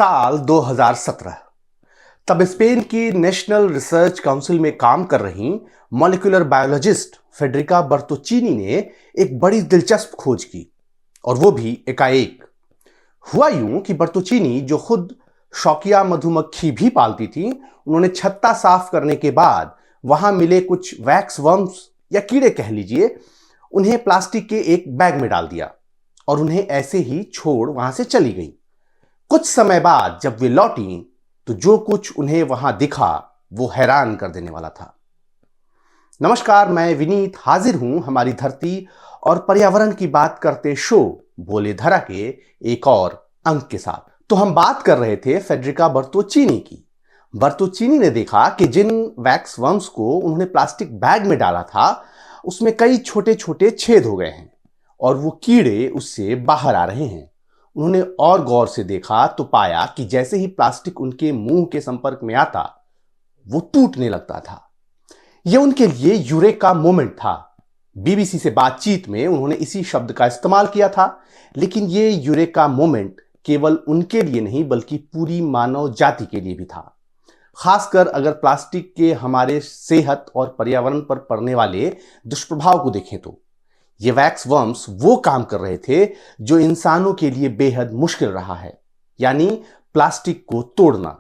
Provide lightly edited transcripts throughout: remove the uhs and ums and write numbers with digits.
साल 2017। तब स्पेन की नेशनल रिसर्च काउंसिल में काम कर रही मॉलिक्यूलर बायोलॉजिस्ट फेडरिका बर्तोचीनी ने एक बड़ी दिलचस्प खोज की, और वो भी एकाएक। हुआ यूं कि बर्तोचीनी, जो खुद शौकिया मधुमक्खी भी पालती थी, उन्होंने छत्ता साफ करने के बाद वहां मिले कुछ वैक्स वर्म्स या कीड़े कह लीजिए, उन्हें प्लास्टिक के एक बैग में डाल दिया और उन्हें ऐसे ही छोड़ वहां से चली गई। कुछ समय बाद जब वे लौटी तो जो कुछ उन्हें वहां दिखा वो हैरान कर देने वाला था। नमस्कार, मैं विनीत हाजिर हूं हमारी धरती और पर्यावरण की बात करते शो बोले धरा के एक और अंक के साथ। तो हम बात कर रहे थे फेडरिका बर्तोचीनी की। बर्तोचीनी ने देखा कि जिन वैक्स वर्म्स को उन्होंने प्लास्टिक बैग में डाला था उसमें कई छोटे छोटे छेद हो गए हैं और वो कीड़े उससे बाहर आ रहे हैं। उन्होंने और गौर से देखा तो पाया कि जैसे ही प्लास्टिक उनके मुंह के संपर्क में आता वो टूटने लगता था। यह उनके लिए यूरेका मोमेंट था। बीबीसी से बातचीत में उन्होंने इसी शब्द का इस्तेमाल किया था, लेकिन यह यूरेका मोमेंट केवल उनके लिए नहीं बल्कि पूरी मानव जाति के लिए भी था। खासकर अगर प्लास्टिक के हमारे सेहत और पर्यावरण पर पड़ने वाले दुष्प्रभाव को देखें तो ये वैक्स वर्म्स वो काम कर रहे थे जो इंसानों के लिए बेहद मुश्किल रहा है, यानी प्लास्टिक को तोड़ना।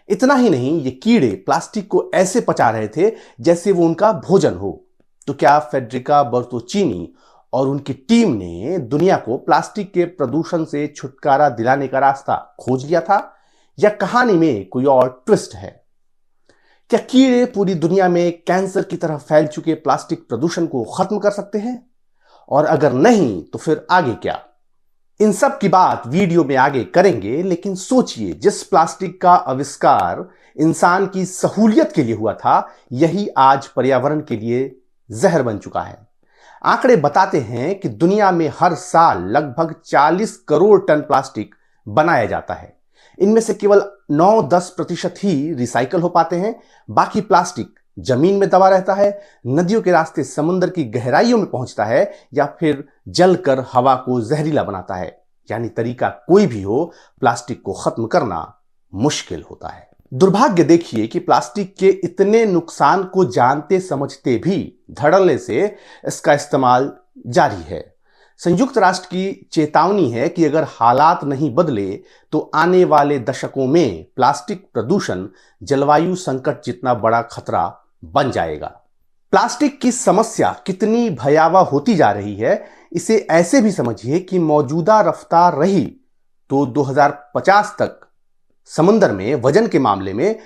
इतना ही नहीं, ये कीड़े प्लास्टिक को ऐसे पचा रहे थे जैसे वो उनका भोजन हो। तो क्या फेडरिका बर्तोचीनी और उनकी टीम ने दुनिया को प्लास्टिक के प्रदूषण से छुटकारा दिलाने का रास्ता खोज लिया था, या कहानी में कोई और ट्विस्ट है? क्या कीड़े पूरी दुनिया में कैंसर की तरह फैल चुके प्लास्टिक प्रदूषण को खत्म कर सकते हैं? और अगर नहीं तो फिर आगे क्या? इन सब की बात वीडियो में आगे करेंगे, लेकिन सोचिए, जिस प्लास्टिक का आविष्कार इंसान की सहूलियत के लिए हुआ था, यही आज पर्यावरण के लिए जहर बन चुका है। आंकड़े बताते हैं कि दुनिया में हर साल लगभग 40 करोड़ टन प्लास्टिक बनाया जाता है। इनमें से केवल 9-10% ही रिसाइकल हो पाते हैं। बाकी प्लास्टिक जमीन में दबा रहता है, नदियों के रास्ते समुद्र की गहराइयों में पहुंचता है, या फिर जलकर हवा को जहरीला बनाता है। यानी तरीका कोई भी हो, प्लास्टिक को खत्म करना मुश्किल होता है। दुर्भाग्य देखिए कि प्लास्टिक के इतने नुकसान को जानते समझते भी धड़ल्ले से इसका इस्तेमाल जारी है। संयुक्त राष्ट्र की चेतावनी है कि अगर हालात नहीं बदले तो आने वाले दशकों में प्लास्टिक प्रदूषण जलवायु संकट जितना बड़ा खतरा बन जाएगा। प्लास्टिक की समस्या कितनी भयावह होती जा रही है, इसे ऐसे भी समझिए कि मौजूदा रफ्तार रही तो 2050 तक समुद्र में वजन के मामले में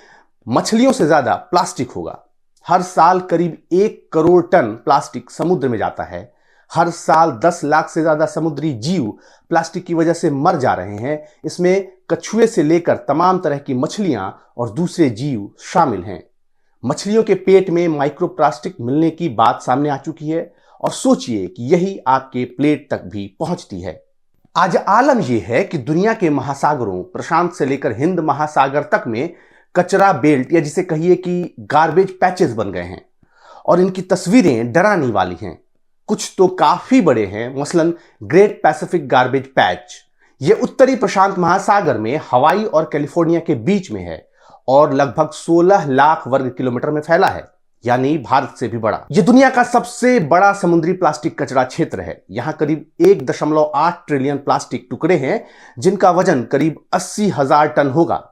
मछलियों से ज्यादा प्लास्टिक होगा। हर साल करीब 1 करोड़ टन प्लास्टिक समुद्र में जाता है। हर साल 10 लाख से ज्यादा समुद्री जीव प्लास्टिक की वजह से मर जा रहे हैं। इसमें कछुए से लेकर तमाम तरह की मछलियां और दूसरे जीव शामिल हैं। मछलियों के पेट में माइक्रोप्लास्टिक मिलने की बात सामने आ चुकी है, और सोचिए कि यही आपके प्लेट तक भी पहुंचती है। आज आलम यह है कि दुनिया के महासागरों, प्रशांत से लेकर हिंद महासागर तक में कचरा बेल्ट, या जिसे कहिए कि गार्बेज पैचेस बन गए हैं, और इनकी तस्वीरें डराने वाली हैं। कुछ तो काफी बड़े हैं, मसलन ग्रेट पैसिफिक गार्बेज पैच। यह उत्तरी प्रशांत महासागर में हवाई और कैलिफोर्निया के बीच में है और लगभग 16 लाख वर्ग किलोमीटर में फैला है, यानी भारत से भी बड़ा। यह दुनिया का सबसे बड़ा समुद्री प्लास्टिक कचरा क्षेत्र है। यहां करीब 1.8 ट्रिलियन प्लास्टिक टुकड़े हैं, जिनका वजन करीब 80,000 टन होगा।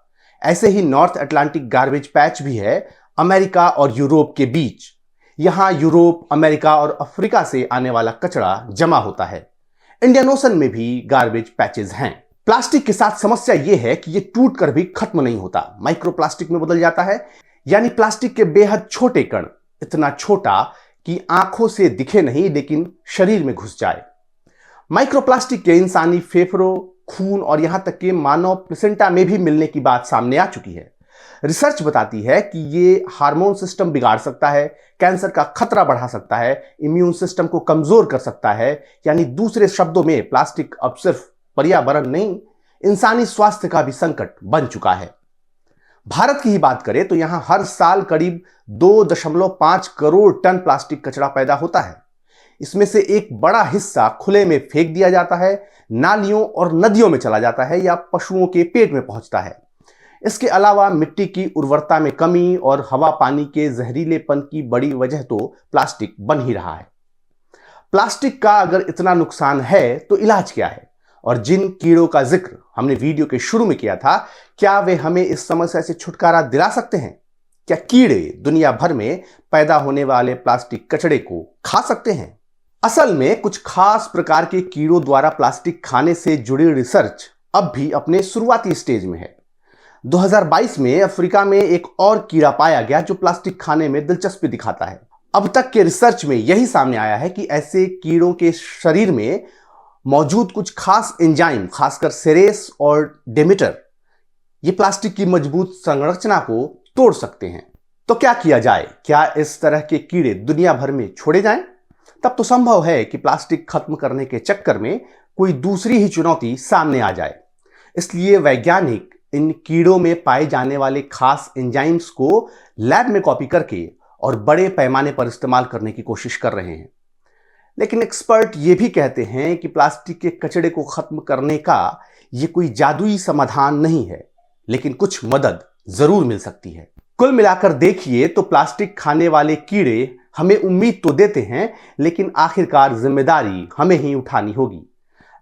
ऐसे ही नॉर्थ अटलांटिक गार्बेज पैच भी है, अमेरिका और यूरोप के बीच। यहां यूरोप, अमेरिका और अफ्रीका से आने वाला कचरा जमा होता है। इंडियन ओशन में भी गार्बेज पैचेस हैं। प्लास्टिक के साथ समस्या यह है कि यह टूटकर भी खत्म नहीं होता, माइक्रोप्लास्टिक में बदल जाता है। यानी प्लास्टिक के बेहद छोटे कण, इतना छोटा कि आंखों से दिखे नहीं लेकिन शरीर में घुस जाए। माइक्रोप्लास्टिक के इंसानी फेफड़ों, खून और यहां तक कि मानव प्लेसेंटा में भी मिलने की बात सामने आ चुकी है। रिसर्च बताती है कि ये हार्मोन सिस्टम बिगाड़ सकता है, कैंसर का खतरा बढ़ा सकता है, इम्यून सिस्टम को कमजोर कर सकता है। यानी दूसरे शब्दों में प्लास्टिक अब सिर्फ पर्यावरण नहीं, इंसानी स्वास्थ्य का भी संकट बन चुका है। भारत की ही बात करें तो यहां हर साल करीब 2.5 करोड़ टन प्लास्टिक कचरा पैदा होता है। इसमें से एक बड़ा हिस्सा खुले में फेंक दिया जाता है, नालियों और नदियों में चला जाता है या पशुओं के पेट में पहुंचता है। इसके अलावा मिट्टी की उर्वरता में कमी और हवा पानी के जहरीलेपन की बड़ी वजह तो प्लास्टिक बन ही रहा है। प्लास्टिक का अगर इतना नुकसान है तो इलाज क्या है? और जिन कीड़ों का जिक्र हमने वीडियो के शुरू में किया था, क्या वे हमें इस समस्या से छुटकारा दिला सकते हैं? क्या कीड़े दुनिया भर में पैदा होने वाले प्लास्टिक कचरे को खा सकते हैं? असल में कुछ खास प्रकार के कीड़ों द्वारा प्लास्टिक खाने से जुड़ी रिसर्च अब भी अपने शुरुआती स्टेज में है। 2022 में अफ्रीका में एक और कीड़ा पाया गया जो प्लास्टिक खाने में दिलचस्पी दिखाता है। अब तक के रिसर्च में यही सामने आया है कि ऐसे कीड़ों के शरीर में मौजूद कुछ खास एंजाइम, खासकर सेरेस और डेमेटर, ये प्लास्टिक की मजबूत संरचना को तोड़ सकते हैं। तो क्या किया जाए? क्या इस तरह के कीड़े दुनिया भर में छोड़े जाएं? तब तो संभव है कि प्लास्टिक खत्म करने के चक्कर में कोई दूसरी ही चुनौती सामने आ जाए। इसलिए वैज्ञानिक इन कीड़ों में पाए जाने वाले खास एंजाइम्स को लैब में कॉपी करके और बड़े पैमाने पर इस्तेमाल करने की कोशिश कर रहे हैं। लेकिन एक्सपर्ट ये भी कहते हैं कि प्लास्टिक के कचरे को खत्म करने का ये कोई जादुई समाधान नहीं है, लेकिन कुछ मदद जरूर मिल सकती है। कुल मिलाकर देखिए तो प्लास्टिक खाने वाले कीड़े हमें उम्मीद तो देते हैं, लेकिन आखिरकार जिम्मेदारी हमें ही उठानी होगी।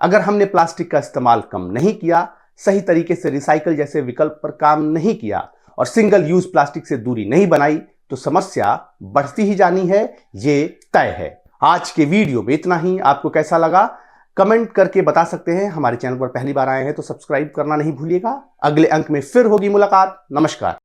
अगर हमने प्लास्टिक का इस्तेमाल कम नहीं किया, सही तरीके से रिसाइकल जैसे विकल्प पर काम नहीं किया और सिंगल यूज प्लास्टिक से दूरी नहीं बनाई, तो समस्या बढ़ती ही जानी है, ये तय है। आज के वीडियो में इतना ही। आपको कैसा लगा कमेंट करके बता सकते हैं। हमारे चैनल पर पहली बार आए हैं तो सब्सक्राइब करना नहीं भूलिएगा। अगले अंक में फिर होगी मुलाकात। नमस्कार।